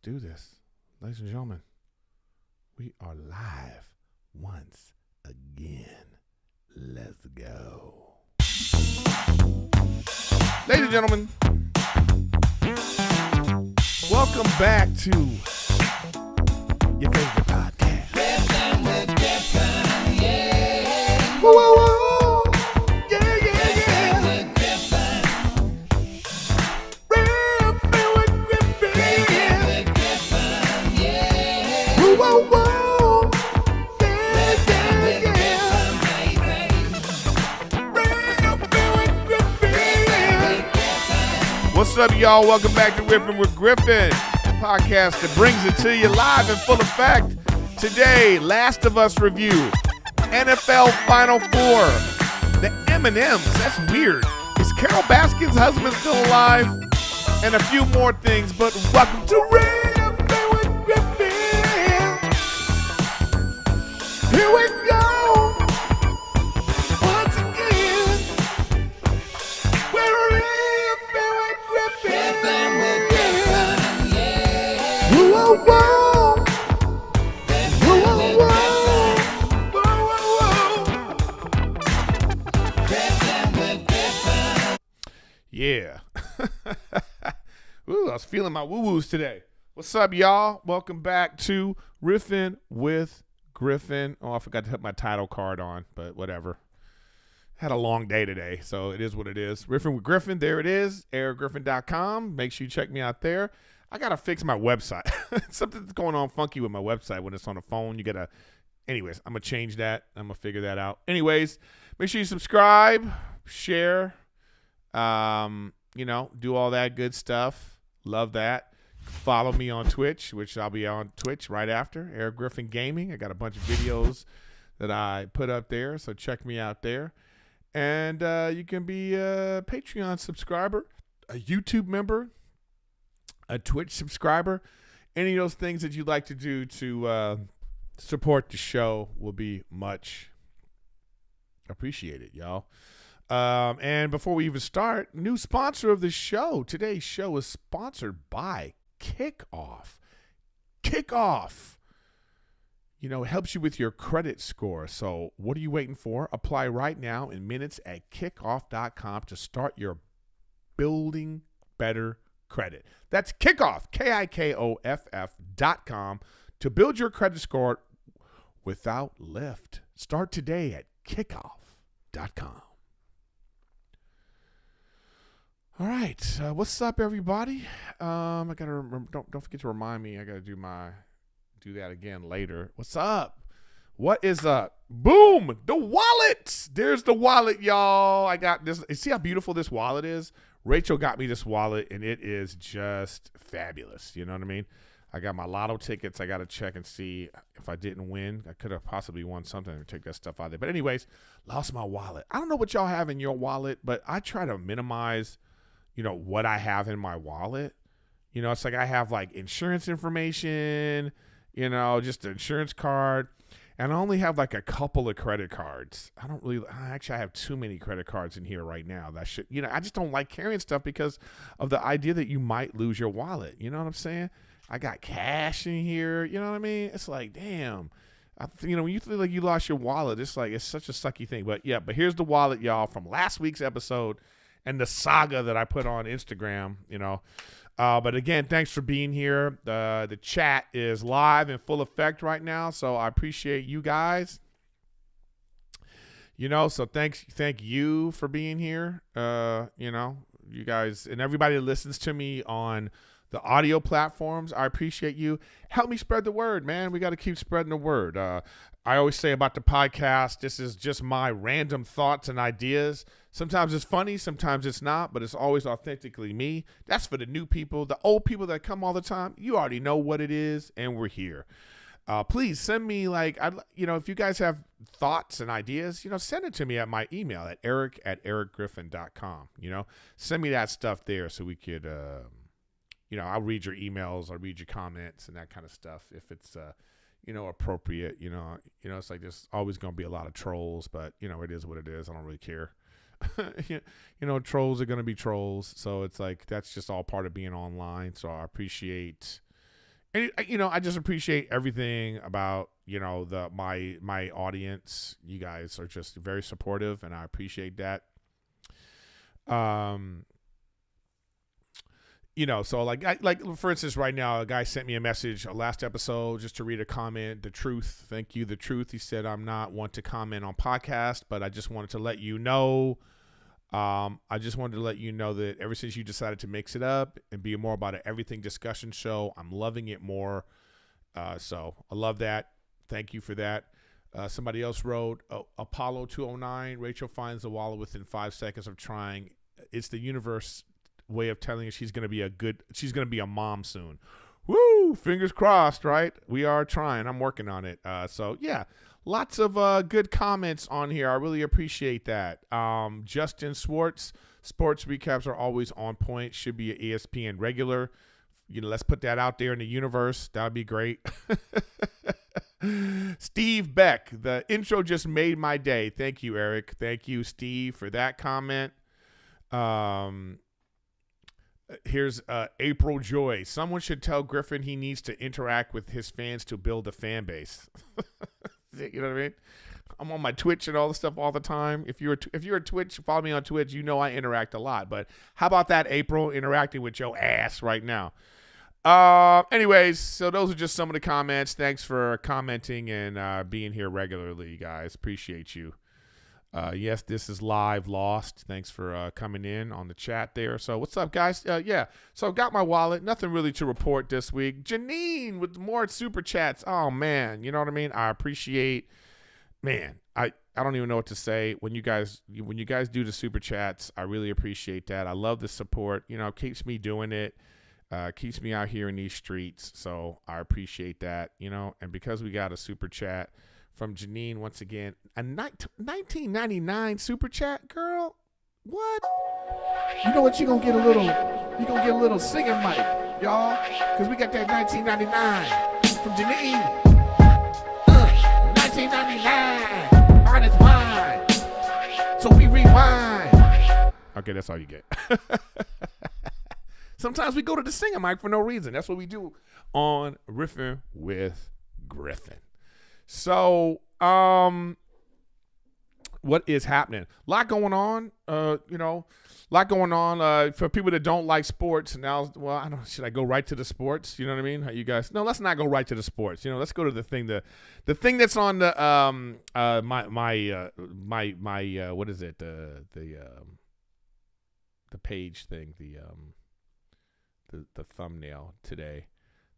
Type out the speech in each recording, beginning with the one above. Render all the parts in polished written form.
do this. Ladies and gentlemen, we are live once again. Let's go. Ladies and gentlemen, welcome back to your favorite podcast. Riffin with Griffin, yeah. Whoa, whoa, whoa. Yeah, yeah, yeah. With Griffin, Riffin with Griffin. with Griffin, yeah. Whoa, whoa, whoa. Yeah, Riffin yeah, with yeah. Griffin, baby. Riffin with Griffin. With Griffin, What's up, y'all? Welcome back to Riffin with Griffin, the podcast that brings it to you live in full effect. Today, Last of Us review, NFL Final Four, the M&Ms. That's weird. Is Carole Baskins Husband still alive? And a few more things, but welcome to Riffin with Griffin. Here we go. Once again, we're Riffin with Griffin. Riffin with Griffin, yeah. Whoa, whoa, whoa. Riffin with Whoa, Griffin, Griffin with Griffin. yeah. Ooh, I was feeling my woo-woos today. What's up, y'all? Welcome back to Riffin with Griffin. Oh, I forgot to put my title card on, but whatever. Had a long day today, so it is what it is. Riffin with Griffin, there it is. ErikGriffin.com. Make sure you check me out there. I got to fix my website. Something's going on funky with my website when it's on the phone. You got to, anyways, I'm going to change that. I'm going to figure that out. Anyways, make sure you subscribe, share, do all that good stuff. Love that. Follow me on Twitch, which I'll be on Twitch right after. Erik Griffin Gaming. I got a bunch of videos that I put up there, so check me out there. And you can be a Patreon subscriber, a YouTube member, a Twitch subscriber. Any of those things that you'd like to do to support the show will be much appreciated, y'all. And before we even start, new sponsor of the show. Today's show is sponsored by Kickoff. Kickoff. It helps you with your credit score. So what are you waiting for? Apply right now in minutes at kickoff.com to start your building better credit. That's Kickoff, KIKOFF.com to build your credit score without lift. Start today at kickoff.com. All right, what's up, everybody? I gotta remember, don't forget to remind me. I gotta do that again later. What's up? What is up? Boom! The wallet. There's the wallet, y'all. I got this. See how beautiful this wallet is? Rachel got me this wallet, and it is just fabulous. You know what I mean? I got my lotto tickets. I got to check and see if I didn't win. I could have possibly won something and take that stuff out of there. But anyways, lost my wallet. I don't know what y'all have in your wallet, but I try to minimize what I have in my wallet. It's like I have like insurance information, just an insurance card. And I only have like a couple of credit cards. I have too many credit cards in here right now. I just don't like carrying stuff because of the idea that you might lose your wallet. You know what I'm saying? I got cash in here. You know what I mean? It's like, damn. When you feel like you lost your wallet, it's like, it's such a sucky thing. But yeah, here's the wallet, y'all, from last week's episode and the saga that I put on Instagram, But again, thanks for being here. The chat is live in full effect right now, so I appreciate you guys. So thank you for being here. You guys and everybody that listens to me on the audio platforms, I appreciate you. Help me spread the word, man. We got to keep spreading the word. I always say about the podcast, this is just my random thoughts and ideas. Sometimes it's funny, sometimes it's not, but it's always authentically me. That's for the new people. The old people that come all the time, you already know what it is, and we're here. Please send me, if you guys have thoughts and ideas, send it to me at my email at eric@erikgriffin.com. Send me that stuff there so we could, I'll read your emails, I'll read your comments and that kind of stuff if it's, appropriate. It's like there's always going to be a lot of trolls, but, it is what it is. I don't really care. Trolls are going to be trolls. So it's like, that's just all part of being online. So I appreciate And I just appreciate everything about my audience. You guys are just very supportive, and I appreciate that. So like for instance, right now, a guy sent me a message last episode just to read a comment. The Truth, thank you, The Truth. He said, I'm not one to comment on podcast, but I just wanted to let you know. I just wanted to let you know that ever since you decided to mix it up and be more about an everything discussion show, I'm loving it more. So I love that. Thank you for that. Somebody else wrote, Apollo 209, Rachel finds the wallet within 5 seconds of trying. It's the universe way of telling her she's going to be a mom soon. Woo! Fingers crossed, right? We are trying. I'm working on it. So yeah, lots of good comments on here. I really appreciate that. Justin Swartz, sports recaps are always on point. Should be an ESPN regular. Let's put that out there in the universe. That would be great. Steve Beck, the intro just made my day. Thank you, Eric. Thank you, Steve, for that comment. Here's April Joy. Someone should tell Griffin he needs to interact with his fans to build a fan base. You know what I mean? I'm on my Twitch and all this stuff all the time. If you're a Twitch, follow me on Twitch. I interact a lot. But how about that, April, interacting with your ass right now? Anyways, so those are just some of the comments. Thanks for commenting and being here regularly, guys. Appreciate you. Yes, this is live Lost. Thanks for coming in on the chat there. So what's up, guys? Yeah, so got my wallet. Nothing really to report this week. Janine with more super chats. Oh, man, you know what I mean? I appreciate, man, I don't even know what to say. When you guys do the super chats, I really appreciate that. I love the support. It keeps me doing it. Keeps me out here in these streets. So I appreciate that, and because we got a super chat from Janine, once again, a 1999 super chat, girl. What? You know what? You're gonna get a little singing mic, y'all, because we got that 1999 from Janine. 1999 on its mind. So we rewind. Okay, that's all you get. Sometimes we go to the singing mic for no reason. That's what we do on Riffin with Griffin. So, what is happening? A lot going on, for people that don't like sports. Now, well, should I go right to the sports? You know what I mean? How you guys? No, let's not go right to the sports. Let's go to the thing that's on the, what is it? The page thing, the thumbnail today.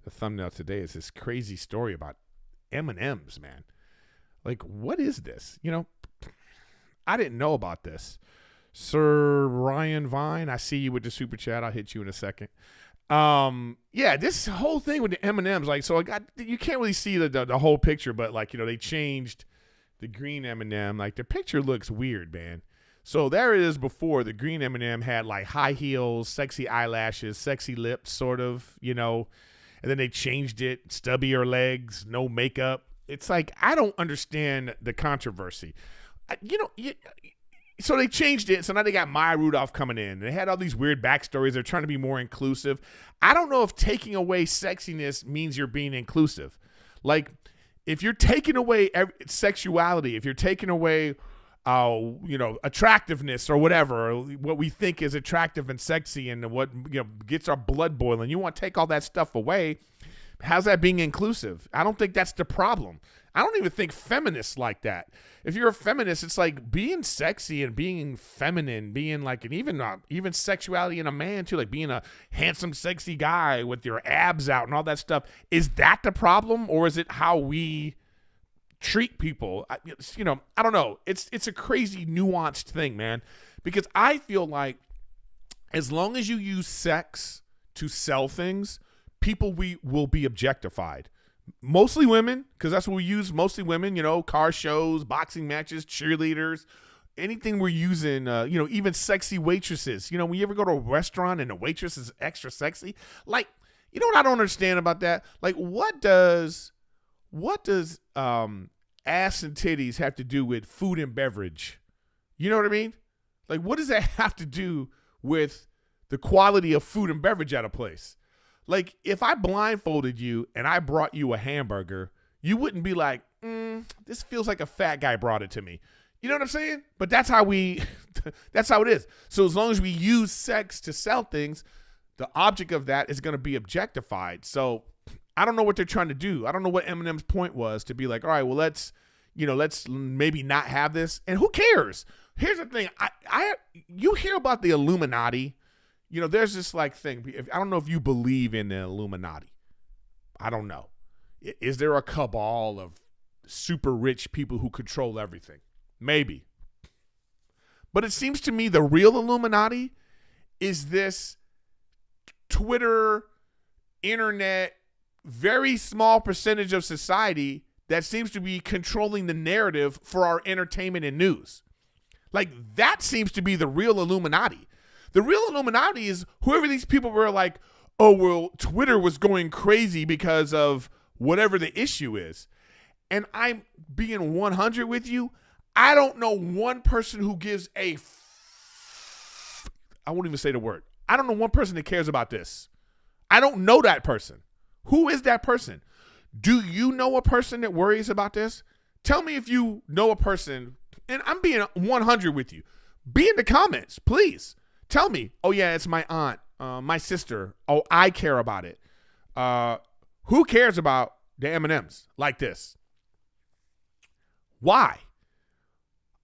The thumbnail today is this crazy story about M&Ms, man. Like, what is this? I didn't know about this. Sir Ryan Vine, I see you with the super chat. I'll hit you in a second. Yeah, this whole thing with the M&Ms, you can't really see the whole picture, but they changed the green M&M. Like, the picture looks weird, man. So there it is before. The green M&M had high heels, sexy eyelashes, sexy lips, sort of, and then they changed it, stubbier legs, no makeup. It's I don't understand the controversy. So they changed it. So now they got Maya Rudolph coming in. They had all these weird backstories. They're trying to be more inclusive. I don't know if taking away sexiness means you're being inclusive. If you're taking away sexuality, if you're taking away attractiveness or whatever, or what we think is attractive and sexy and what gets our blood boiling, you want to take all that stuff away. How's that being inclusive? I don't think that's the problem. I don't even think feminists like that. If you're a feminist, it's being sexy and being feminine, being and even sexuality in a man too, being a handsome, sexy guy with your abs out and all that stuff. Is that the problem, or is it how we treat people? I don't know. It's a crazy nuanced thing, man, because I feel like as long as you use sex to sell things, people will be objectified. Mostly women, because that's what we use. Mostly women, car shows, boxing matches, cheerleaders, anything we're using, even sexy waitresses. When you ever go to a restaurant and the waitress is extra sexy, what I don't understand about that? What does ass and titties have to do with food and beverage? You know what I mean? What does that have to do with the quality of food and beverage at a place? Like, if I blindfolded you and I brought you a hamburger, you wouldn't be like, this feels like a fat guy brought it to me. You know what I'm saying? But that's how that's how it is. So as long as we use sex to sell things, the object of that is going to be objectified. So I don't know what they're trying to do. I don't know what M&M's point was to be like, all right, well, let's maybe not have this. And who cares? Here's the thing. You hear about the Illuminati. There's this like thing. I don't know if you believe in the Illuminati. I don't know. Is there a cabal of super rich people who control everything? Maybe. But it seems to me the real Illuminati is this Twitter, internet, very small percentage of society that seems to be controlling the narrative for our entertainment and news. Like, that seems to be the real Illuminati. The real Illuminati is whoever these people were like, oh, well, Twitter was going crazy because of whatever the issue is. And I'm being 100 with you. I don't know one person who gives I won't even say the word. I don't know one person that cares about this. I don't know that person. Who is that person? Do you know a person that worries about this? Tell me if you know a person, and I'm being 100 with you. Be in the comments, please. Tell me, oh yeah, it's my aunt, my sister. Oh, I care about it. Who cares about the M&Ms like this? Why?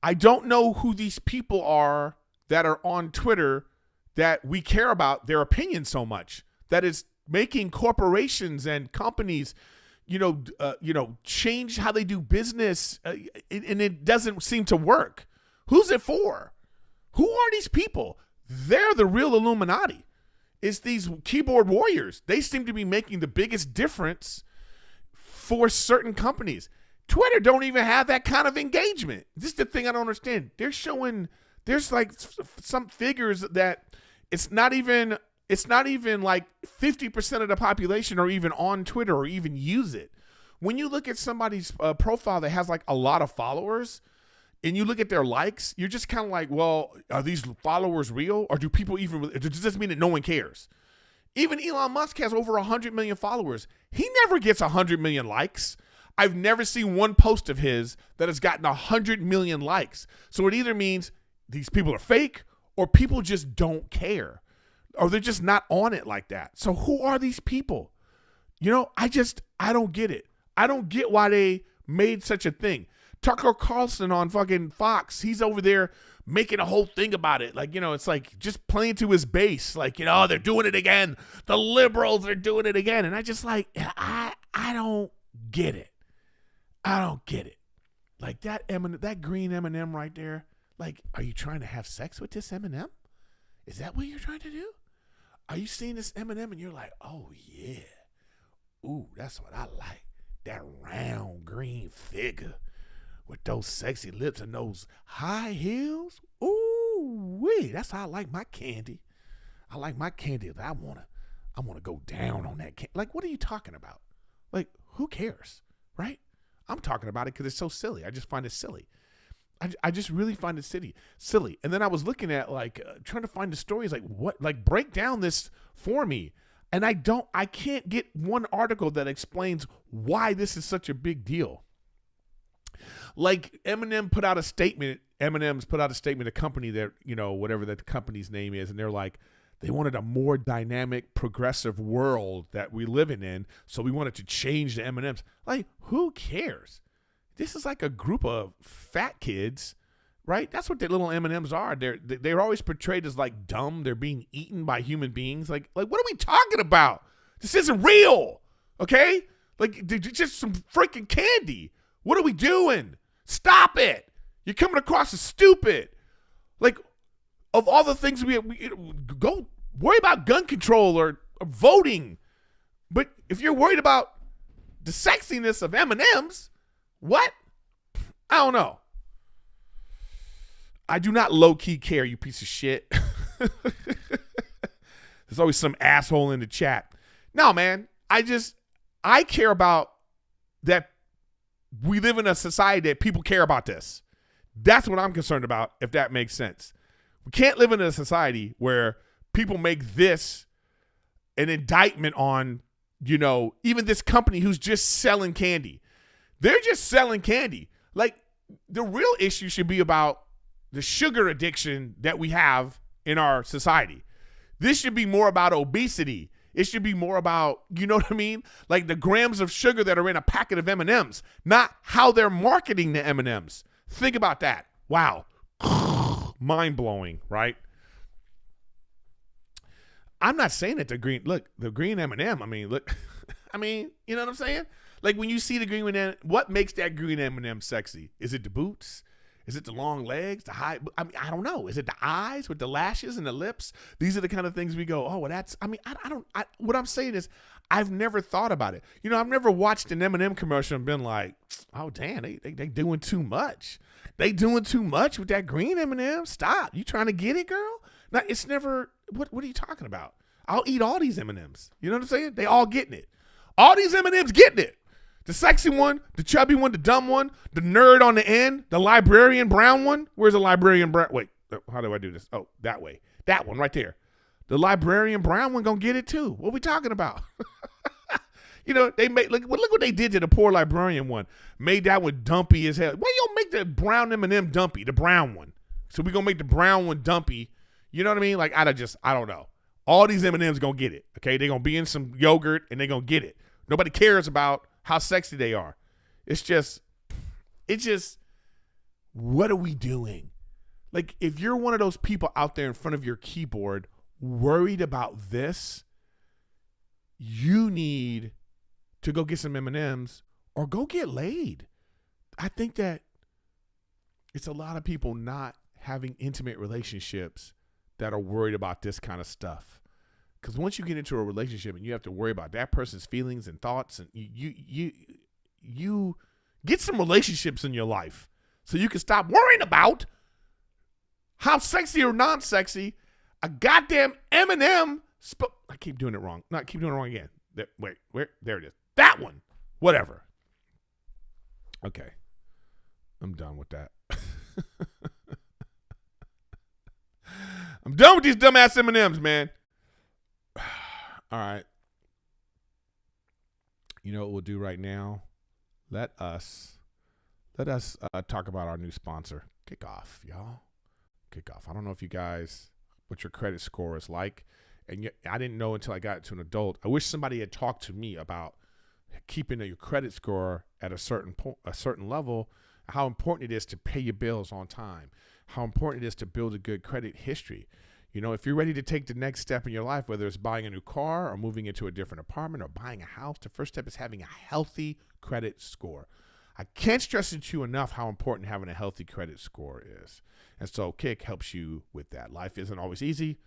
I don't know who these people are that are on Twitter that we care about their opinion so much that it's making corporations and companies, change how they do business, and it doesn't seem to work. Who's it for? Who are these people? They're the real Illuminati. It's these keyboard warriors. They seem to be making the biggest difference for certain companies. Twitter don't even have that kind of engagement. This is the thing I don't understand. There's like some figures that it's not even like 50% of the population are even on Twitter or even use it. When you look at somebody's profile that has like a lot of followers and you look at their likes, you're just kind of like, well, are these followers real? Or do people even, does this mean that no one cares? Even Elon Musk has over 100 million followers. He never gets 100 million likes. I've never seen one post of his that has gotten 100 million likes. So it either means these people are fake or people just don't care or they're just not on it like that. So who are these people? I don't get it. I don't get why they made such a thing. Tucker Carlson on fucking Fox, he's over there making a whole thing about it. Like, it's like just playing to his base. Like, they're doing it again. The liberals are doing it again. And I just like, I don't get it. I don't get it. Like that green M&M right there. Like, are you trying to have sex with this M&M? Is that what you're trying to do? Are you seeing this M&M and you're like, oh yeah. Ooh, that's what I like. That round green figure with those sexy lips and those high heels. Ooh wee. That's how I like my candy. I like my candy. I wanna go down on that candy. Like, what are you talking about? Like, who cares? Right? I'm talking about it because it's so silly. I just find it silly. I just really find it silly. And then I was looking at trying to find the stories, break down this for me. And I can't get one article that explains why this is such a big deal. Like M&M put out a statement, M&M's put out a statement, a company that, whatever that company's name is. And they're like, they wanted a more dynamic, progressive world that we living in. So we wanted to change the M&Ms. Like, who cares? This is like a group of fat kids, right? That's what the little M&Ms are. They're always portrayed as like dumb. They're being eaten by human beings. Like what are we talking about? This isn't real, okay? Like, just some freaking candy. What are we doing? Stop it. You're coming across as stupid. Like, of all the things we go worry about gun control or voting. But if you're worried about the sexiness of M&Ms, what? I don't know. I do not low-key care, you piece of shit. There's always some asshole in the chat. No, man. I care about that we live in a society that people care about this. That's what I'm concerned about, if that makes sense. We can't live in a society where people make this an indictment on, even this company who's just selling candy. They're just selling candy. Like, the real issue should be about the sugar addiction that we have in our society. This should be more about obesity. It should be more about, you know what I mean? Like the grams of sugar that are in a packet of M&Ms, not how they're marketing the M&Ms. Think about that. Wow. Mind-blowing, right? I'm not saying that the green M&M, you know what I'm saying? Like when you see the green M&M, what makes that green M&M sexy? Is it the boots? Is it the long legs, the high? I don't know. Is it the eyes with the lashes and the lips? These are the kind of things we go, oh, well, that's, what I'm saying is I've never thought about it. I've never watched an M&M commercial and been like, oh, damn, they doing too much. They doing too much with that green M&M. Stop. You trying to get it, girl? No, it's never, what are you talking about? I'll eat all these M&Ms. You know what I'm saying? They all getting it. All these M&Ms getting it. The sexy one, the chubby one, the dumb one, the nerd on the end, the librarian brown one. Where's the librarian brown? Wait, how do I do this? Oh, that way. That one right there. The librarian brown one gonna get it too. What are we talking about? They made look what they did to the poor librarian one. Made that one dumpy as hell. Why you don't make the brown M&M dumpy, the brown one? So we gonna make the brown one dumpy. You know what I mean? Like I don't know. All these M&Ms gonna get it. Okay, they gonna be in some yogurt and they gonna get it. Nobody cares about how sexy they are. It's just, what are we doing? Like, if you're one of those people out there in front of your keyboard worried about this, you need to go get some M&Ms or go get laid. I think that it's a lot of people not having intimate relationships that are worried about this kind of stuff. Because once you get into a relationship and you have to worry about that person's feelings and thoughts, and you get some relationships in your life so you can stop worrying about how sexy or non-sexy a goddamn M&M. I keep doing it wrong. No, I keep doing it wrong again. There it is. That one. Whatever. Okay. I'm done with that. I'm done with these dumbass M&Ms, man. All right. You know what we'll do right now? Let us talk about our new sponsor, Kickoff, y'all. Kickoff. I don't know if you guys, what your credit score is like, and yet I didn't know until I got to an adult. I wish somebody had talked to me about keeping your credit score at a certain level, how important it is to pay your bills on time, how important it is to build a good credit history. If you're ready to take the next step in your life, whether it's buying a new car or moving into a different apartment or buying a house, the first step is having a healthy credit score. I can't stress it to you enough how important having a healthy credit score is. And so Kick helps you with that. Life isn't always easy,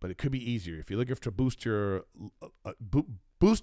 but it could be easier. If you're looking to boost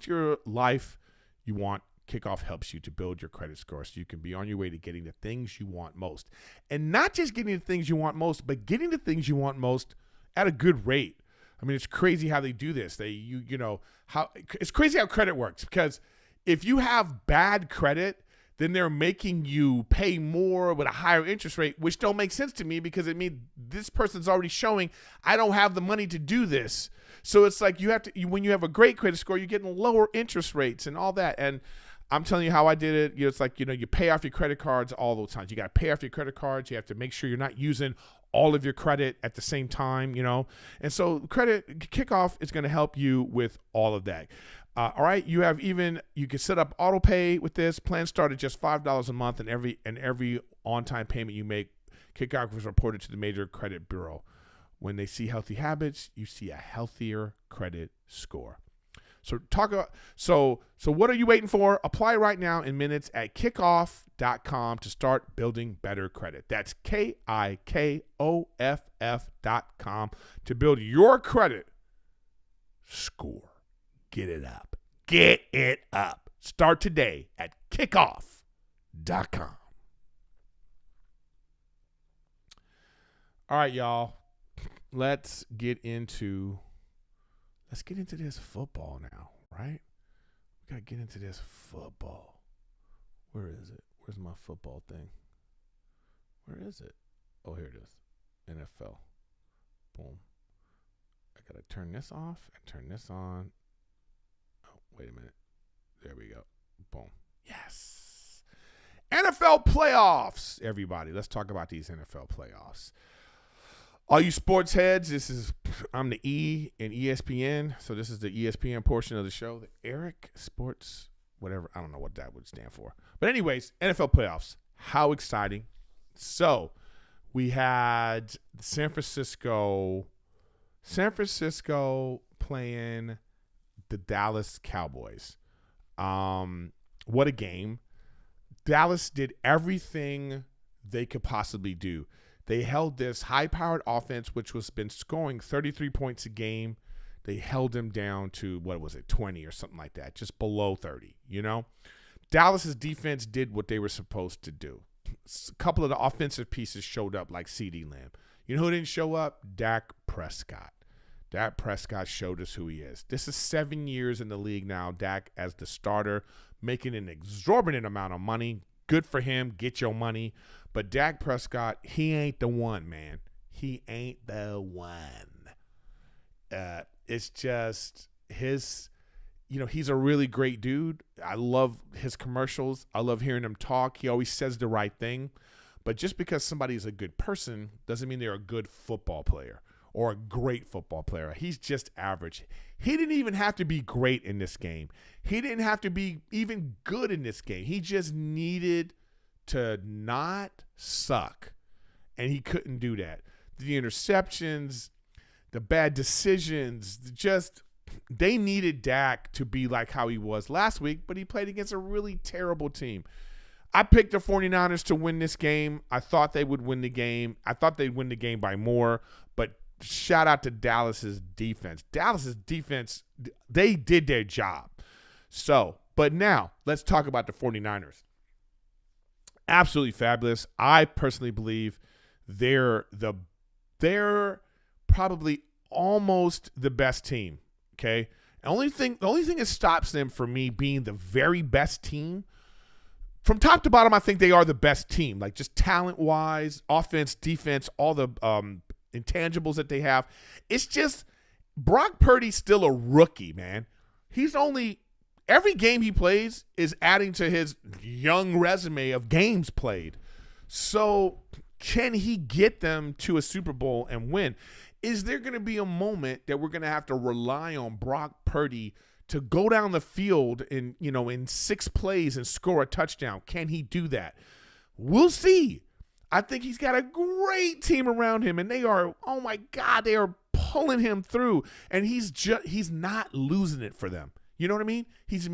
your life, you want Kickoff helps you to build your credit score so you can be on your way to getting the things you want most. And not just getting the things you want most, but getting the things you want most at a good rate. I mean, it's crazy how they do this. It's crazy how credit works, because if you have bad credit, then they're making you pay more with a higher interest rate, which don't make sense to me, because it means this person's already showing I don't have the money to do this. So it's like when you have a great credit score, you're getting lower interest rates and all that. And I'm telling you how I did it. It's like, you pay off your credit cards all those times. You got to pay off your credit cards. You have to make sure you're not using all of your credit at the same time, And so Kickoff is going to help you with all of that. All right. You can set up auto pay with this. Plans start at just $5 a month, and every on-time payment you make, Kickoff is reported to the major credit bureau. When they see healthy habits, you see a healthier credit score. So what are you waiting for? Apply right now in minutes at kickoff.com to start building better credit. That's KIKOFF.com to build your credit score. Get it up. Get it up. Start today at kickoff.com. All right, y'all. Let's get into this football now, right? We got to get into this football. Where is it? Where's my football thing? Where is it? Oh, here it is. NFL. Boom. I got to turn this off and turn this on. Wait a minute. There we go. Boom. Yes. NFL playoffs, everybody. Let's talk about these NFL playoffs. All you sports heads, I'm the E in ESPN, so this is the ESPN portion of the show. The Erik Sports, whatever. I don't know what that would stand for. But anyways, NFL playoffs. How exciting. So we had San Francisco playing the Dallas Cowboys. What a game. Dallas did everything they could possibly do. They held this high-powered offense, which was been scoring 33 points a game. They held them down to, 20 or something like that, just below 30, Dallas's defense did what they were supposed to do. A couple of the offensive pieces showed up like CeeDee Lamb. You know who didn't show up? Dak Prescott. Dak Prescott showed us who he is. This is 7 years in the league now, Dak as the starter, making an exorbitant amount of money. Good for him. Get your money. But Dak Prescott, he ain't the one, man. He ain't the one. It's just his, he's a really great dude. I love his commercials. I love hearing him talk. He always says the right thing. But just because somebody's a good person doesn't mean they're a good football player or a great football player. He's just average. He didn't even have to be great in this game. He didn't have to be even good in this game. He just needed to not suck, and he couldn't do that. The interceptions, the bad decisions, they needed Dak to be like how he was last week, but he played against a really terrible team. I picked the 49ers to win this game. I thought they would win the game. I thought they'd win the game by more, but shout out to Dallas's defense. Dallas's defense, they did their job. But now let's talk about the 49ers. Absolutely fabulous. I personally believe they're probably almost the best team. Okay. The only thing that stops them from me being the very best team, from top to bottom, I think they are the best team. Like just talent wise, offense, defense, all the intangibles that they have. It's just Brock Purdy's still a rookie, man. Every game he plays is adding to his young resume of games played. So can he get them to a Super Bowl and win? Is there going to be a moment that we're going to have to rely on Brock Purdy to go down the field in 6 plays and score a touchdown? Can he do that? We'll see. I think he's got a great team around him, and they are, oh my God, they are pulling him through, and he's not losing it for them. You know what I mean? He's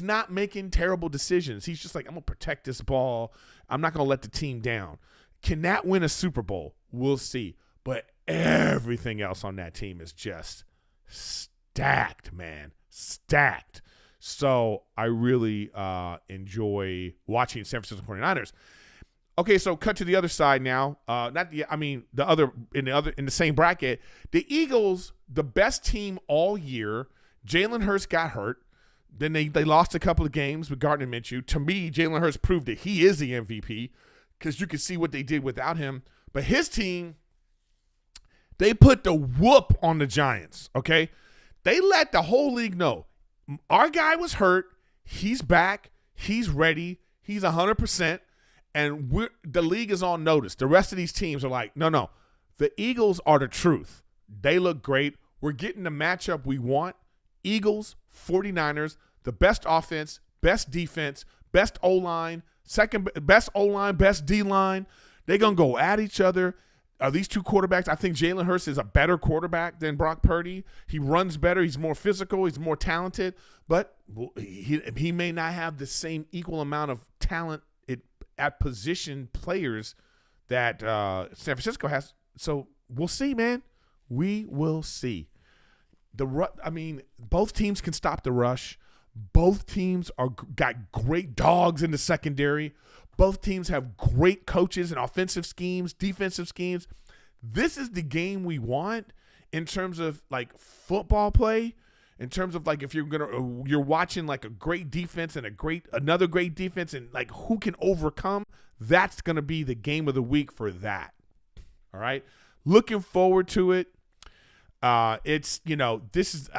not making terrible decisions. He's just like, I'm going to protect this ball. I'm not going to let the team down. Can that win a Super Bowl? We'll see. But everything else on that team is just stacked, man. Stacked. So I really enjoy watching San Francisco 49ers. Okay, so cut to the other side now. In the same bracket, the Eagles, the best team all year. Jalen Hurts got hurt. Then they lost a couple of games with Gardner Minshew. To me, Jalen Hurts proved that he is the MVP because you can see what they did without him. But his team, they put the whoop on the Giants, okay? They let the whole league know. Our guy was hurt. He's back. He's ready. He's 100%. And the league is on notice. The rest of these teams are like, no. The Eagles are the truth. They look great. We're getting the matchup we want. Eagles, 49ers, the best offense, best defense, best O-line, second best O-line, best D-line. They're going to go at each other. These two quarterbacks, I think Jalen Hurts is a better quarterback than Brock Purdy. He runs better. He's more physical. He's more talented. But he may not have the same equal amount of talent at position players that San Francisco has. So we'll see, man. We will see. Both teams can stop the rush. Both teams got great dogs in the secondary. Both teams have great coaches and offensive schemes, defensive schemes. This is the game we want in terms of like football play. In terms of like if you're watching like a great defense and another great defense and like who can overcome, that's gonna be the game of the week for that. All right, looking forward to it. It's, this is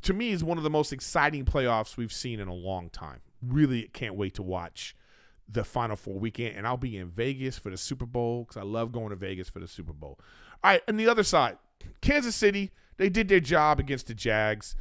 to me is one of the most exciting playoffs we've seen in a long time. Really can't wait to watch the Final Four weekend, and I'll be in Vegas for the Super Bowl because I love going to Vegas for the Super Bowl. All right, on the other side, Kansas City, they did their job against the Jags.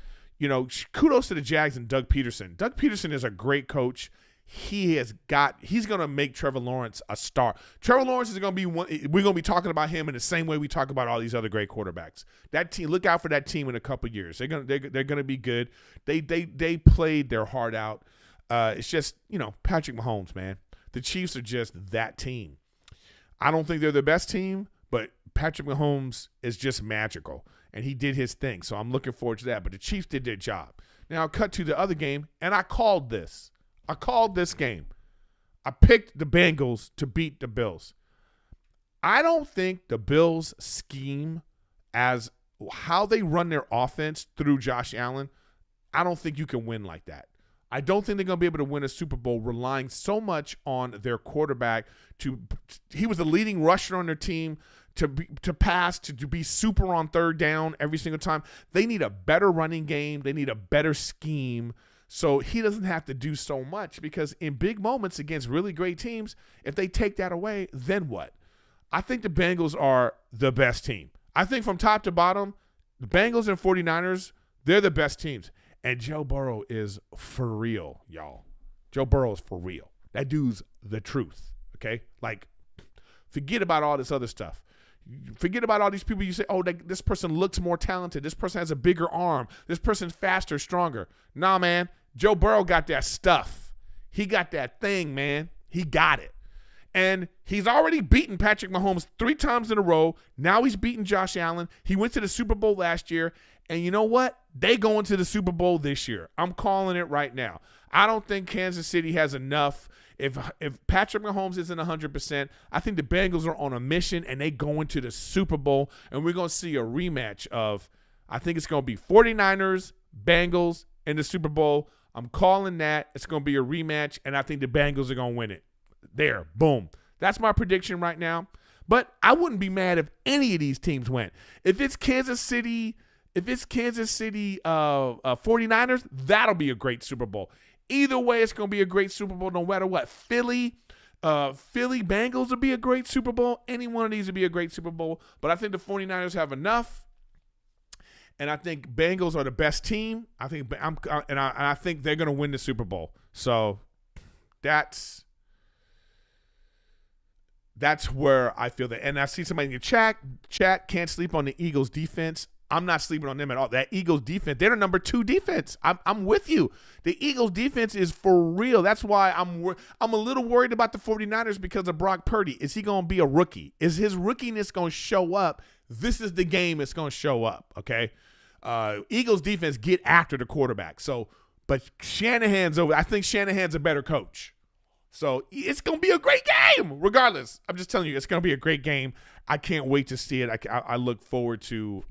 Kudos to the Jags and Doug Peterson. Doug Peterson is a great coach. He's going to make Trevor Lawrence a star. Trevor Lawrence is going to be one. We're going to be talking about him in the same way we talk about all these other great quarterbacks. That team, look out for that team in a couple of years. They're going to be good. They played their heart out. It's just, Patrick Mahomes, man. The Chiefs are just that team. I don't think they're the best team, but Patrick Mahomes is just magical, and he did his thing. So I'm looking forward to that. But the Chiefs did their job. Now I'll cut to the other game, and I called this game. I picked the Bengals to beat the Bills. I don't think the Bills' scheme as how they run their offense through Josh Allen, I don't think you can win like that. I don't think they're going to be able to win a Super Bowl relying so much on their quarterback. He was the leading rusher on their team to pass, to be super on third down every single time. They need a better running game. They need a better scheme. So he doesn't have to do so much, because in big moments against really great teams, if they take that away, then what? I think the Bengals are the best team. I think from top to bottom, the Bengals and 49ers, they're the best teams. And Joe Burrow is for real, y'all. Joe Burrow is for real. That dude's the truth, okay? Like, forget about all this other stuff. Forget about all these people you say, oh, this person looks more talented. This person has a bigger arm. This person's faster, stronger. Nah, man. Joe Burrow got that stuff. He got that thing, man. He got it. And he's already beaten Patrick Mahomes 3 times in a row. Now he's beaten Josh Allen. He went to the Super Bowl last year. And you know what? They going to the Super Bowl this year. I'm calling it right now. I don't think Kansas City has enough. If Patrick Mahomes isn't 100%, I think the Bengals are on a mission, and they go into the Super Bowl, and we're going to see a rematch of, I think it's going to be 49ers, Bengals in the Super Bowl. I'm calling that. It's going to be a rematch, and I think the Bengals are going to win it. There, boom. That's my prediction right now. But I wouldn't be mad if any of these teams went. If it's Kansas City 49ers, that'll be a great Super Bowl. Either way, it's going to be a great Super Bowl no matter what. Philly Bengals will be a great Super Bowl. Any one of these would be a great Super Bowl. But I think the 49ers have enough. And I think Bengals are the best team. I think I think they're going to win the Super Bowl. So that's where I feel that. And I see somebody in the chat can't sleep on the Eagles defense. I'm not sleeping on them at all. That Eagles defense, they're the number 2 defense. I'm with you. The Eagles defense is for real. That's why I'm a little worried about the 49ers because of Brock Purdy. Is he going to be a rookie? Is his rookiness going to show up? This is the game it's going to show up, okay? Eagles defense get after the quarterback. But Shanahan's over. I think Shanahan's a better coach. So it's going to be a great game regardless. I'm just telling you, it's going to be a great game. I can't wait to see it. I look forward to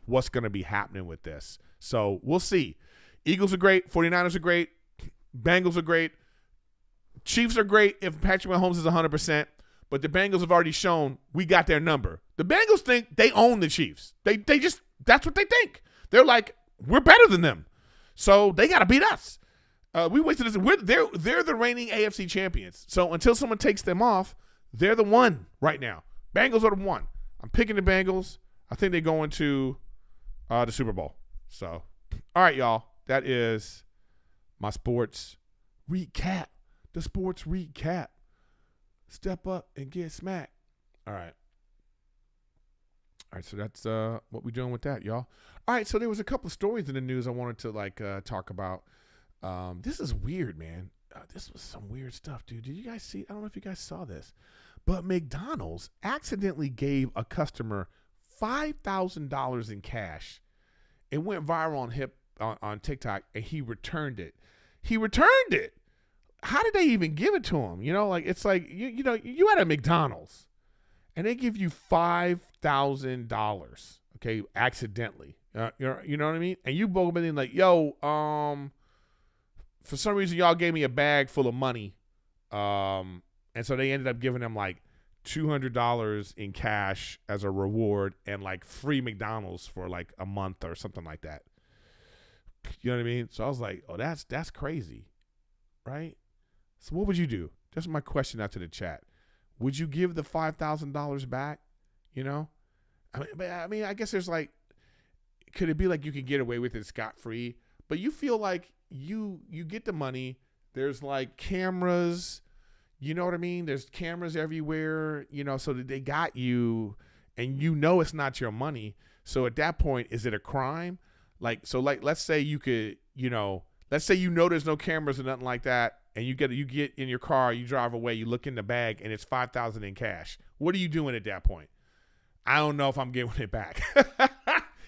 what's going to be happening with this. So we'll see. Eagles are great. 49ers are great. Bengals are great. Chiefs are great if Patrick Mahomes is 100%. But the Bengals have already shown we got their number. The Bengals think they own the Chiefs. They just, that's what they think. They're like, we're better than them. So they got to beat us. We wait to this. They're the reigning AFC champions. So until someone takes them off, they're the one right now. Bengals are the one. I'm picking the Bengals. I think they go into the Super Bowl. So, all right, y'all. That is my sports recap. The sports recap. Step up and get smacked. All right. All right, so that's what we're doing with that, y'all. All right, so there was a couple of stories in the news I wanted to talk about. This is weird, man. This was some weird stuff, dude. Did you guys see? I don't know if you guys saw this, but McDonald's accidentally gave a customer $5,000 in cash. It went viral on TikTok, and he returned it. How did they even give it to him? It's like you at a McDonald's, and they give you $5,000, okay, accidentally. You know what I mean? And you both been like, yo, for some reason, y'all gave me a bag full of money, and so they ended up giving them like $200 in cash as a reward and like free McDonald's for like a month or something like that. You know what I mean? So I was like, oh, that's crazy, right? So what would you do? That's my question out to the chat. Would you give the $5,000 back? You know, I mean, I guess there's like, could it be like you could get away with it scot-free? But you feel like you get the money. There's like cameras. You know what I mean? There's cameras everywhere, you know, so that they got you and you know it's not your money. So at that point, is it a crime? Like, so like, let's say you could, you know, let's say, you know, there's no cameras or nothing like that. And you get in your car, you drive away, you look in the bag and it's $5,000 in cash. What are you doing at that point? I don't know if I'm giving it back.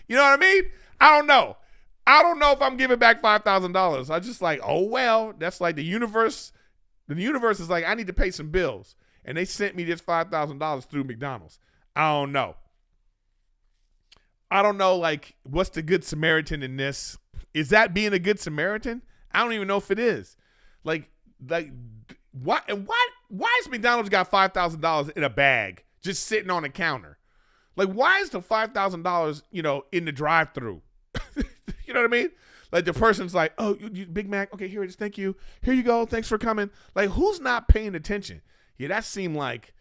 You know what I mean? I don't know. I don't know if I'm giving back $5,000. I just like, oh, well, that's like the universe. The universe is like, I need to pay some bills. And they sent me this $5,000 through McDonald's. I don't know. I don't know, like, what's the good Samaritan in this? Is that being a good Samaritan? I don't even know if it is. Like, why has McDonald's got $5,000 in a bag just sitting on the counter? Like, why is the $5,000, you know, in the drive-thru? You know what I mean? Like, the person's like, oh, you Big Mac, okay, here it is, thank you. Here you go, thanks for coming. Like, who's not paying attention? Yeah, that seemed like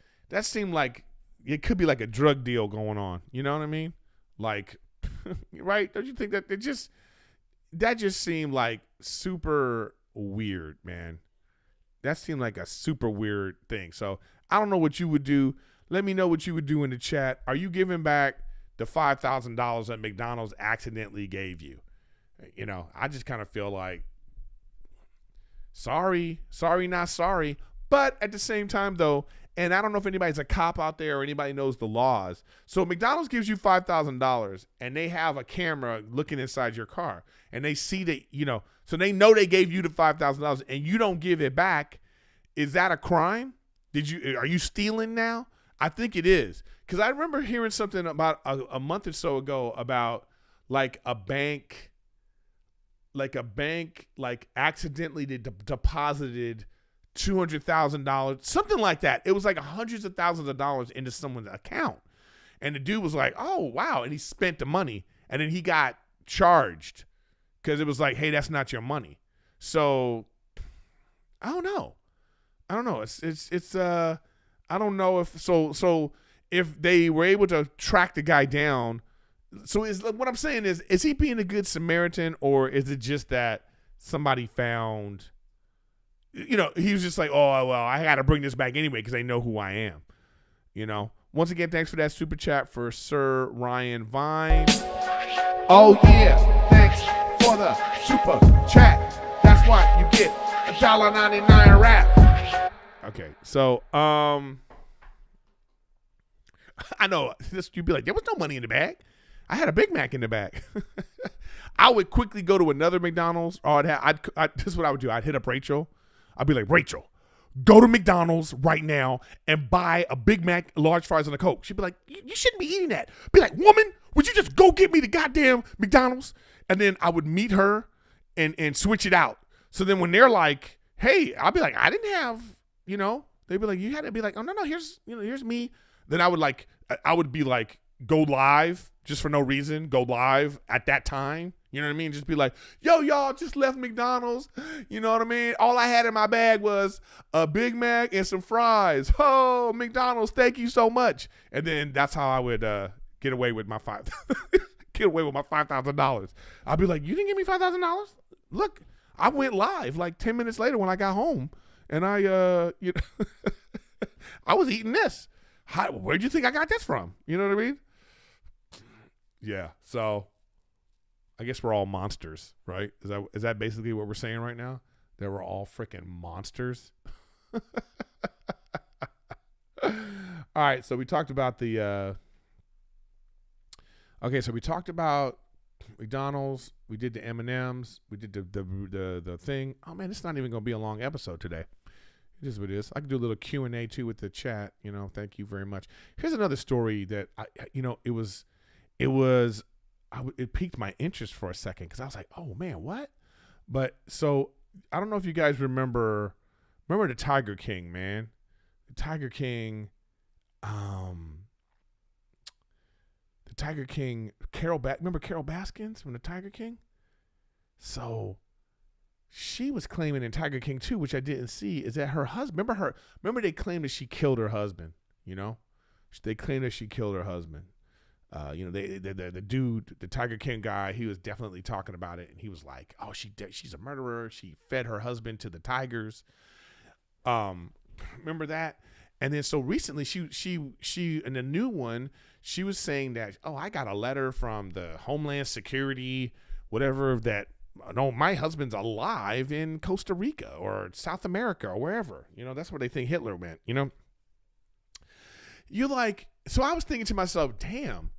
it could be like a drug deal going on. You know what I mean? Like, right? Don't you think that that just seemed like super weird, man? That seemed like a super weird thing. So I don't know what you would do. Let me know what you would do in the chat. Are you giving back the $5,000 that McDonald's accidentally gave you? You know, I just kind of feel like, sorry, not sorry. But at the same time, though, and I don't know if anybody's a cop out there or anybody knows the laws. So McDonald's gives you $5,000 and they have a camera looking inside your car and they see that, you know, so they know they gave you the $5,000 and you don't give it back. Is that a crime? Are you stealing now? I think it is. Because I remember hearing something about a month or so ago about like a bank accidentally deposited $200,000, something like that. It was like hundreds of thousands of dollars into someone's account. And the dude was like, oh, wow. And he spent the money. And then he got charged because it was like, hey, that's not your money. So I don't know. It's I don't know if they were able to track the guy down. So what I'm saying is he being a good Samaritan, or is it just that somebody found, you know, he was just like, oh, well, I got to bring this back anyway because they know who I am, you know? Once again, thanks for that super chat for Sir Ryan Vine. Oh, yeah, thanks for the super chat. That's what you get, $1.99 rap. Okay, so, I know, you'd be like, there was no money in the bag. I had a Big Mac in the bag. I would quickly go to another McDonald's, or this is what I would do. I'd hit up Rachel. I'd be like, Rachel, go to McDonald's right now and buy a Big Mac, large fries, and a Coke. She'd be like, you shouldn't be eating that. Be like, woman, would you just go get me the goddamn McDonald's? And then I would meet her and switch it out. So then when they're like, hey, I'll be like, I didn't have, you know, they'd be like, you had to be like, oh, no, here's me. Then I would be like, go live just for no reason, go live at that time. You know what I mean? Just be like, yo, y'all just left McDonald's. You know what I mean? All I had in my bag was a Big Mac and some fries. Oh, McDonald's, thank you so much. And then that's how I would get away with my $5,000. I'd be like, you didn't give me $5,000? Look, I went live like 10 minutes later when I got home, and I was eating this. Where'd you think I got this from? You know what I mean? Yeah. So I guess we're all monsters, right? Is that basically what we're saying right now? That we're all freaking monsters? All right. So we talked about so we talked about McDonald's. We did the M&Ms. We did the thing. Oh man, it's not even going to be a long episode today. It is what it is. I can do a little Q&A too with the chat. You know, thank you very much. Here's another story that it piqued my interest for a second because I was like, oh man, what? But so I don't know if you guys remember the Tiger King, man. The Tiger King. the Tiger King, remember Carole Baskins from the Tiger King? So she was claiming in Tiger King 2, which I didn't see, is that her husband, remember they claimed that she killed her husband, They claimed that she killed her husband. The dude, the Tiger King guy, he was definitely talking about it, and he was like, "Oh, she's a murderer. She fed her husband to the tigers." Remember that? And then so recently, she in the new one, she was saying that, "Oh, I got a letter from the Homeland Security, whatever that. No, my husband's alive in Costa Rica or South America or wherever. That's where they think Hitler went. You like." So I was thinking to myself, "Damn."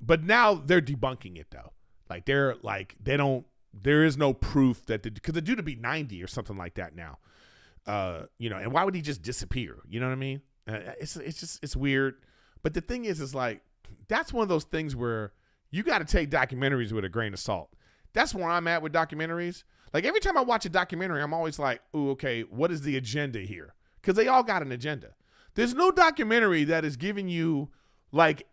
But now they're debunking it though. Like there is no proof that because the dude would be 90 or something like that now. And why would he just disappear? You know what I mean? It's weird. But the thing is like, that's one of those things where you got to take documentaries with a grain of salt. That's where I'm at with documentaries. Like every time I watch a documentary, I'm always like, "Ooh, okay, what is the agenda here?" Because they all got an agenda. There's no documentary that is giving you like,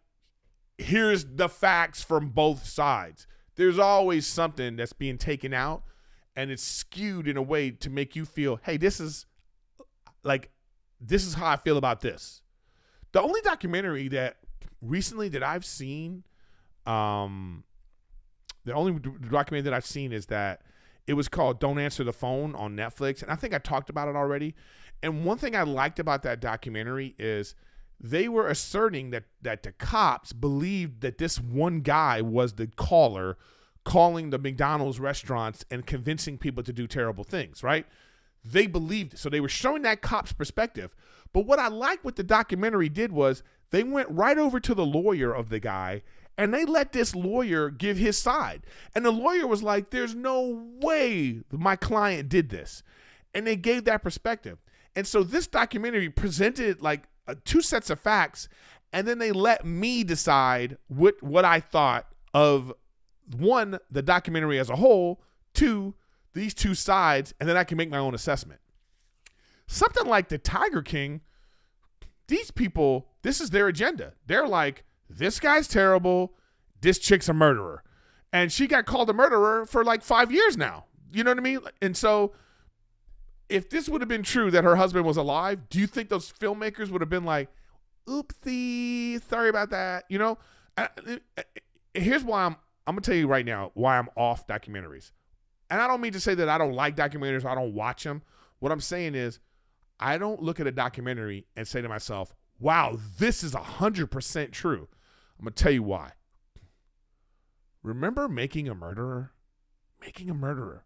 here's the facts from both sides. There's always something that's being taken out, and it's skewed in a way to make you feel, hey, this is how I feel about this. The only documentary that recently that I've seen, is that it was called Don't Answer the Phone on Netflix. And I think I talked about it already. And one thing I liked about that documentary is they were asserting that the cops believed that this one guy was the caller calling the McDonald's restaurants and convincing people to do terrible things, right? They believed it. So they were showing that cop's perspective. But what I liked what the documentary did was they went right over to the lawyer of the guy and they let this lawyer give his side. And the lawyer was like, "There's no way my client did this." And they gave that perspective. And so this documentary presented like two sets of facts, and then they let me decide what I thought of, one, the documentary as a whole, two, these two sides, and then I can make my own assessment. Something like the Tiger King, these people, this is their agenda. They're like, this guy's terrible, this chick's a murderer. And she got called a murderer for like 5 years now. You know what I mean? And so if this would have been true that her husband was alive, do you think those filmmakers would have been like, "Oopsie, sorry about that"? Here's why I'm going to tell you right now why I'm off documentaries. And I don't mean to say that I don't like documentaries or I don't watch them. What I'm saying is I don't look at a documentary and say to myself, "Wow, this is 100% true." I'm going to tell you why. Remember Making a Murderer? Making a Murderer.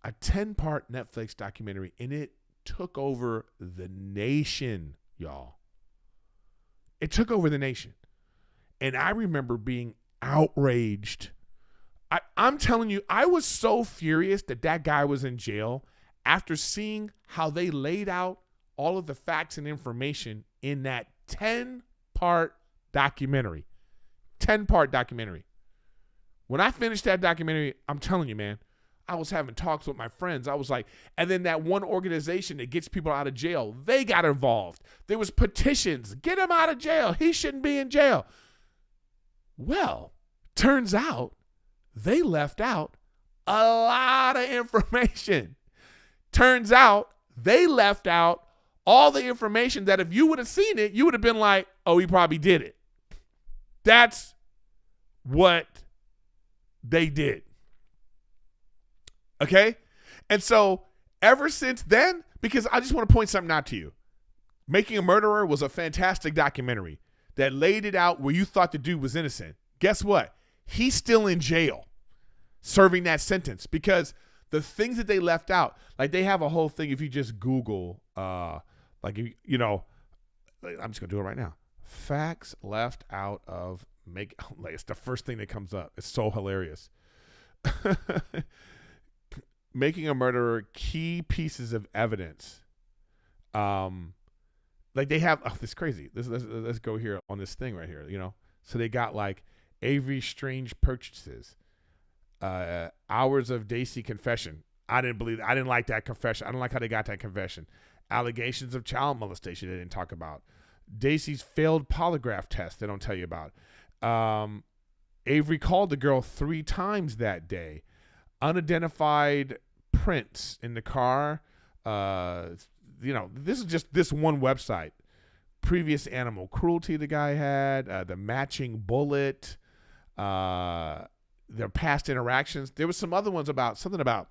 A 10-part Netflix documentary, and it took over the nation, y'all. It took over the nation. And I remember being outraged. I'm telling you, I was so furious that guy was in jail after seeing how they laid out all of the facts and information in that 10-part documentary. 10-part documentary. When I finished that documentary, I'm telling you, man, I was having talks with my friends. I was like, and then that one organization that gets people out of jail, they got involved. There was petitions. Get him out of jail. He shouldn't be in jail. Well, turns out they left out a lot of information. Turns out they left out all the information that if you would have seen it, you would have been like, "Oh, he probably did it." That's what they did. Okay? And so ever since then, because I just want to point something out to you. Making a Murderer was a fantastic documentary that laid it out where you thought the dude was innocent. Guess what? He's still in jail serving that sentence because the things that they left out, like they have a whole thing if you just Google, I'm just going to do it right now. Facts left out of it's the first thing that comes up. It's so hilarious. Making a Murderer, key pieces of evidence. They have, this is crazy. Let's go here on this thing right here, So they got like Avery Strange purchases, hours of Daisy confession. I didn't like that confession. I don't like how they got that confession. Allegations of child molestation they didn't talk about. Daisy's failed polygraph test they don't tell you about. Avery called the girl 3 times that day. Unidentified prints in the car. This is just this one website. Previous animal cruelty the guy had. The matching bullet. Their past interactions. There was some other ones about something about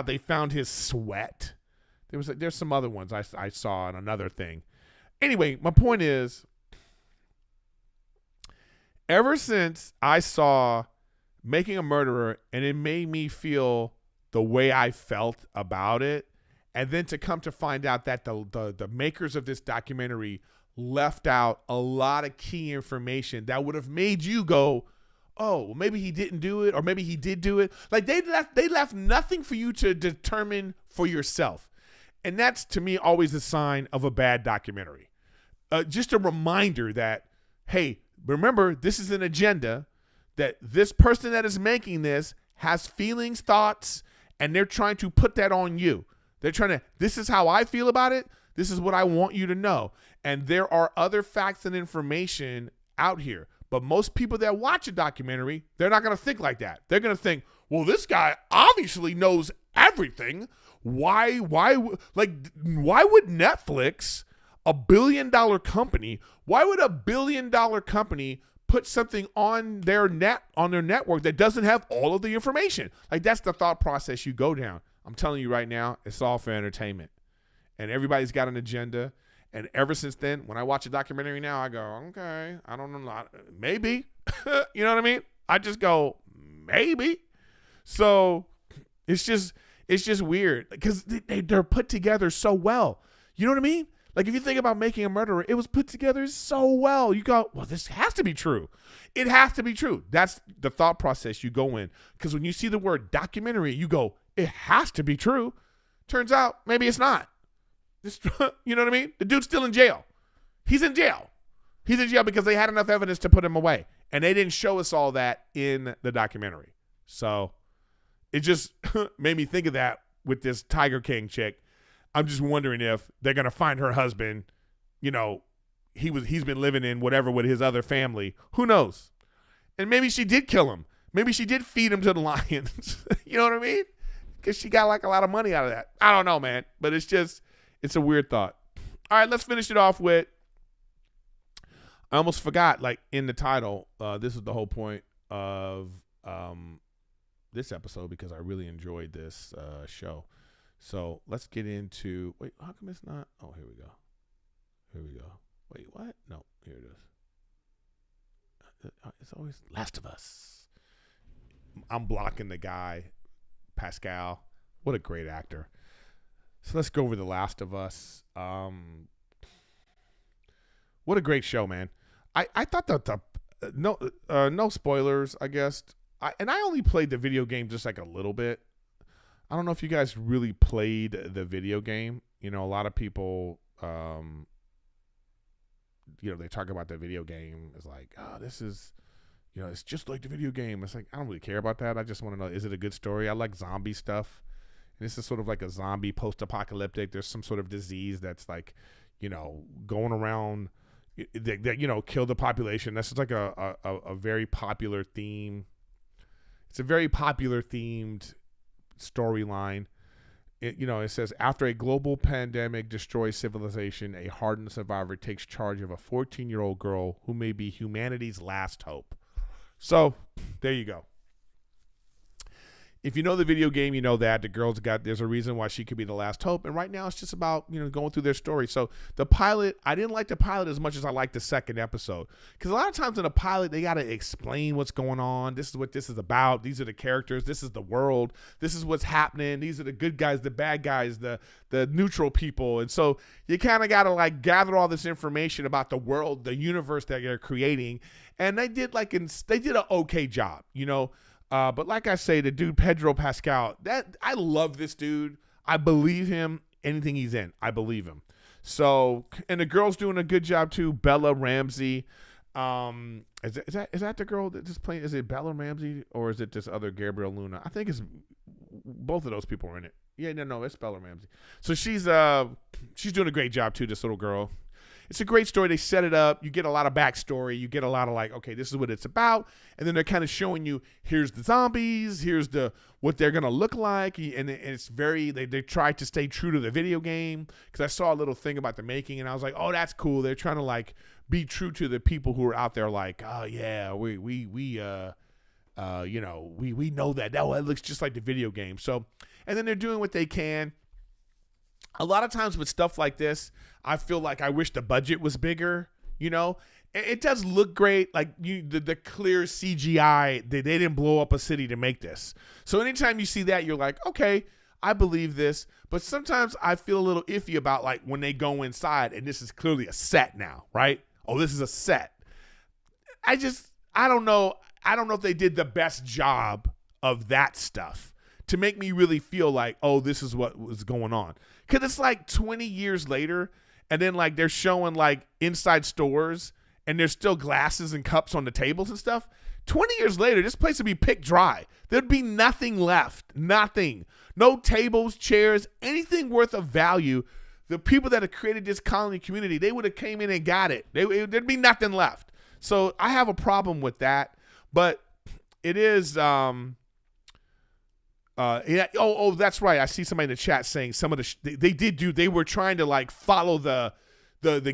they found his sweat. There's some other ones I saw in another thing. Anyway, my point is, ever since I saw Making a Murderer and it made me feel the way I felt about it, and then to come to find out that the makers of this documentary left out a lot of key information that would have made you go, oh, well, maybe he didn't do it, or maybe he did do it. Like they left nothing for you to determine for yourself. And that's, to me, always a sign of a bad documentary. Just a reminder that, hey, remember, this is an agenda, that this person that is making this has feelings, thoughts, and they're trying to put that on you. They're trying to, this is how I feel about it. This is what I want you to know. And there are other facts and information out here. But most people that watch a documentary, they're not going to think like that. They're going to think, well, this guy obviously knows everything. Why would Netflix, $1 billion company, why would $1 billion company put something on their network that doesn't have all of the information? Like, that's the thought process you go down. I'm telling you right now, it's all for entertainment. And everybody's got an agenda. And ever since then, when I watch a documentary now, I go, okay, I don't know, maybe. You know what I mean? I just go, maybe. So it's just weird because they're put together so well. You know what I mean? Like, if you think about Making a Murderer, it was put together so well. You go, well, this has to be true. It has to be true. That's the thought process you go in. Because when you see the word documentary, you go, it has to be true. Turns out, maybe it's not. You know what I mean? The dude's still in jail. He's in jail. He's in jail because they had enough evidence to put him away. And they didn't show us all that in the documentary. So it just made me think of that with this Tiger King chick. I'm just wondering if they're going to find her husband. You know, he's been living in whatever with his other family. Who knows? And maybe she did kill him. Maybe she did feed him to the lions. You know what I mean? Because she got like a lot of money out of that. I don't know, man. But it's a weird thought. All right, let's finish it off with, I almost forgot, like in the title, this is the whole point of this episode because I really enjoyed this show. So let's get into, wait, how come it's not? Oh, here we go. Wait, what? No, here it is. It's always Last of Us. I'm blocking the guy, Pascal. What a great actor. So let's go over The Last of Us. What a great show, man. I thought that no spoilers, I guess. I only played the video game just like a little bit. I don't know if you guys really played the video game. You know, a lot of people, they talk about the video game. It's like, oh, this is, it's just like the video game. It's like, I don't really care about that. I just want to know, is it a good story? I like zombie stuff. This is sort of like a zombie post-apocalyptic. There's some sort of disease that's like, going around that kill the population. That's just like a very popular theme. It's a very popular themed storyline. It says, after a global pandemic destroys civilization, a hardened survivor takes charge of a 14-year-old girl who may be humanity's last hope. So there you go. If you know the video game, you know that there's a reason why she could be the last hope. And right now it's just about, going through their story. So the pilot, I didn't like the pilot as much as I liked the second episode. Because a lot of times in a pilot, they got to explain what's going on. This is what this is about. These are the characters. This is the world. This is what's happening. These are the good guys, the bad guys, the neutral people. And so you kind of got to like gather all this information about the world, the universe that they're creating. And they did an okay job, But like I say, the dude, Pedro Pascal, I love this dude. I believe him. Anything he's in, I believe him. So, and the girl's doing a good job too. Bella Ramsey. Is that the girl that just playing? Is it Bella Ramsey or is it this other Gabriel Luna? I think it's both of those people are in it. Yeah, no, it's Bella Ramsey. So she's doing a great job too. This little girl. it's a great story. They set it up. You get a lot of backstory. You get a lot of like, okay, this is what it's about. And then they're kind of showing you, here's the zombies, here's what they're going to look like. And it's very, they try to stay true to the video game. Because I saw a little thing about the making and I was like, oh, that's cool. They're trying to like be true to the people who are out there like, oh yeah, we know that. Oh, it looks just like the video game. So, and then they're doing what they can. A lot of times with stuff like this, I feel like I wish the budget was bigger. It does look great. Like the clear CGI, they didn't blow up a city to make this. So anytime you see that, you're like, okay, I believe this. But sometimes I feel a little iffy about like when they go inside and this is clearly a set now, right? Oh, this is a set. I don't know. I don't know if they did the best job of that stuff to make me really feel like, oh, this is what was going on. Because it's like 20 years later, and then like they're showing like inside stores, and there's still glasses and cups on the tables and stuff. 20 years later, this place would be picked dry. There'd be nothing left. Nothing. No tables, chairs, anything worth of value. The people that have created this colony community, they would have came in and got it. There'd be nothing left. So I have a problem with that. But it is that's right. I see somebody in the chat saying some of they were trying to like follow the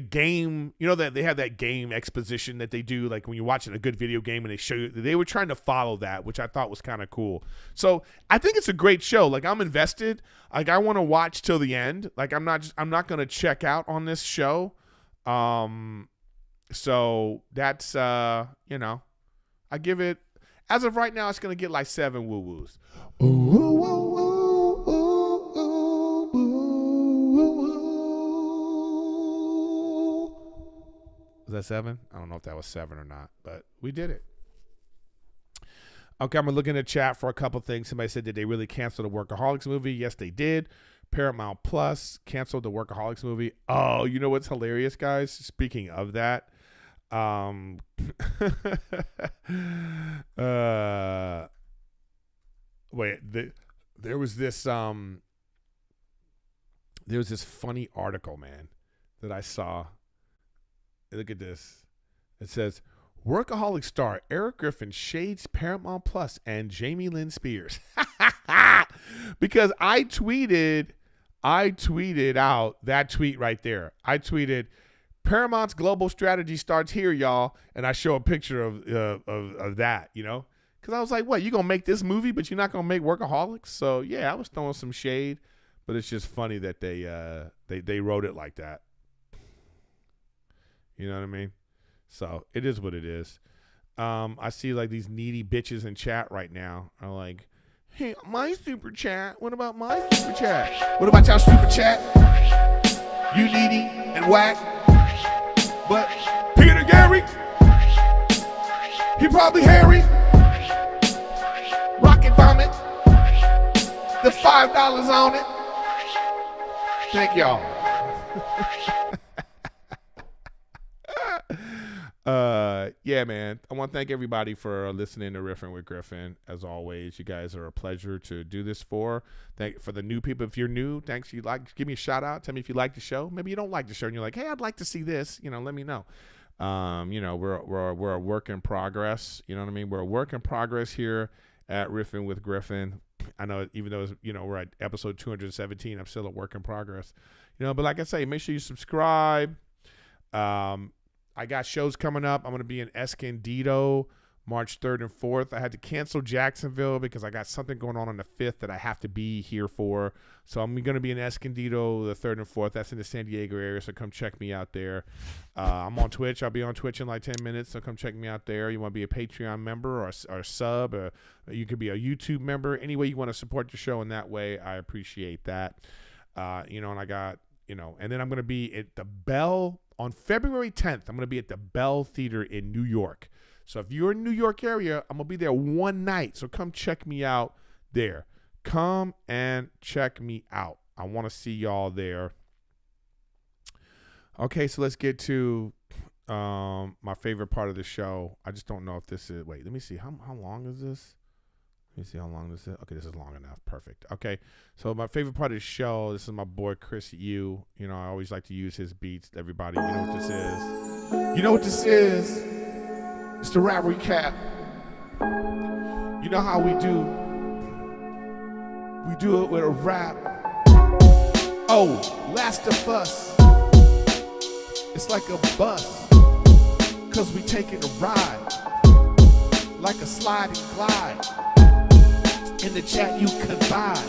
game, that they have that game exposition that they do like when you're watching a good video game and they show you, they were trying to follow that, which I thought was kind of cool. So I think it's a great show. Like I'm invested. Like I want to watch till the end. Like I'm not going to check out on this show. So that's I give it, as of right now, it's going to get like 7 woo-woos. Was that 7? I don't know if that was 7 or not, but we did it. Okay, I'm going to look in the chat for a couple things. Somebody said, did they really cancel the Workaholics movie? Yes, they did. Paramount Plus canceled the Workaholics movie. Oh, you know what's hilarious, guys? Speaking of that, there was this funny article, man, that I saw. Look at this. It says, Workaholic star Erik Griffin shades Paramount Plus and Jamie Lynn Spears. Because I tweeted out that tweet right there. I tweeted, Paramount's global strategy starts here, y'all. And I show a picture of that, because I was like, what, you going to make this movie, but you're not going to make Workaholics? So, yeah, I was throwing some shade, but it's just funny that they wrote it like that. You know what I mean? So, it is what it is. I see, like, these needy bitches in chat right now are like, hey, my super chat. What about my super chat? What about y'all super chat? You needy and whack. But Peter Gary, he probably hairy. Rocket vomit. The $5 on it. Thank y'all. Yeah, man. I want to thank everybody for listening to Riffin with Griffin. As always, you guys are a pleasure to do this for. For the new people, if you're new, thanks. You give me a shout out. Tell me if you like the show. Maybe you don't like the show and you're like, hey, I'd like to see this. Let me know. We're a work in progress. You know what I mean? We're a work in progress here at Riffin with Griffin. I know, even though we're at episode 217, I'm still a work in progress. But like I say, make sure you subscribe. I got shows coming up. I'm going to be in Escondido March 3rd and 4th. I had to cancel Jacksonville because I got something going on the 5th that I have to be here for. So I'm going to be in Escondido the 3rd and 4th. That's in the San Diego area, so come check me out there. I'm on Twitch. I'll be on Twitch in like 10 minutes, so come check me out there. You want to be a Patreon member or a sub, or you could be a YouTube member. Any way you want to support the show in that way, I appreciate that. And I got, and then I'm going to be at the Bell on February 10th. I'm going to be at the Bell Theater in New York. So if you're in the New York area, I'm going to be there one night. So come check me out there. Come and check me out. I want to see y'all there. Okay, so let's get to my favorite part of the show. I just don't know if this is, wait, let me see. How long is this? Let me see how long this is. Okay, this is long enough. Perfect. Okay, so my favorite part of the show, this is my boy Chris Yu. You know, I always like to use his beats. Everybody, you know what this is? You know what this is? It's the rap recap. You know how we do. We do it with a rap. Oh, Last of Us. It's like a bus, 'cause we taking a ride. Like a slide and glide. In the chat you confide.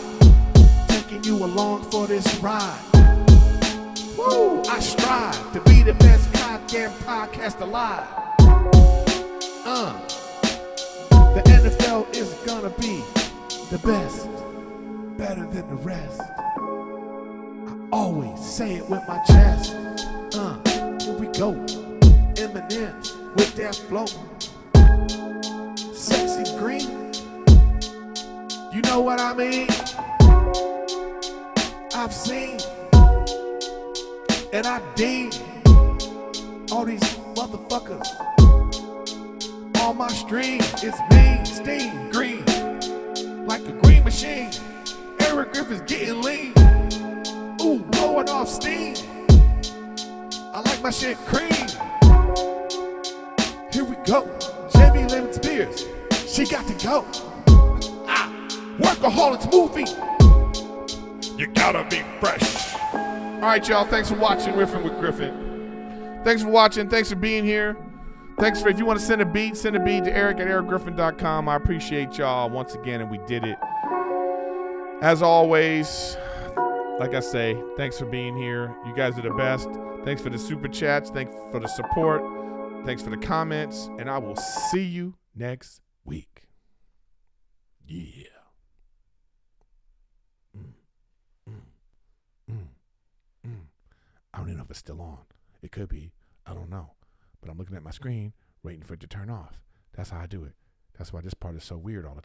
Taking you along for this ride. Woo! I strive to be the best goddamn podcast alive. The NFL is gonna be the best. Better than the rest. I always say it with my chest. Here we go. M&Ms with that flow. Sexy green. You know what I mean? I've seen and I deem all these motherfuckers on my stream. It's mean, steam, green, like a green machine. Erik Griffin's getting lean. Ooh, blowing off steam. I like my shit cream. Here we go. Jamie Lemon Spears, she got to go. Workaholics movie. You gotta be fresh. All right, y'all. Thanks for watching Riffin with Griffin. Thanks for watching. Thanks for being here. Thanks for, if you want to send a beat to Erik at erikgriffin.com. I appreciate y'all once again, and we did it. As always, like I say, thanks for being here. You guys are the best. Thanks for the super chats. Thanks for the support. Thanks for the comments. And I will see you next week. Yeah. I don't even know if it's still on. It could be. I don't know. But I'm looking at my screen, waiting for it to turn off. That's how I do it. That's why this part is so weird all the time.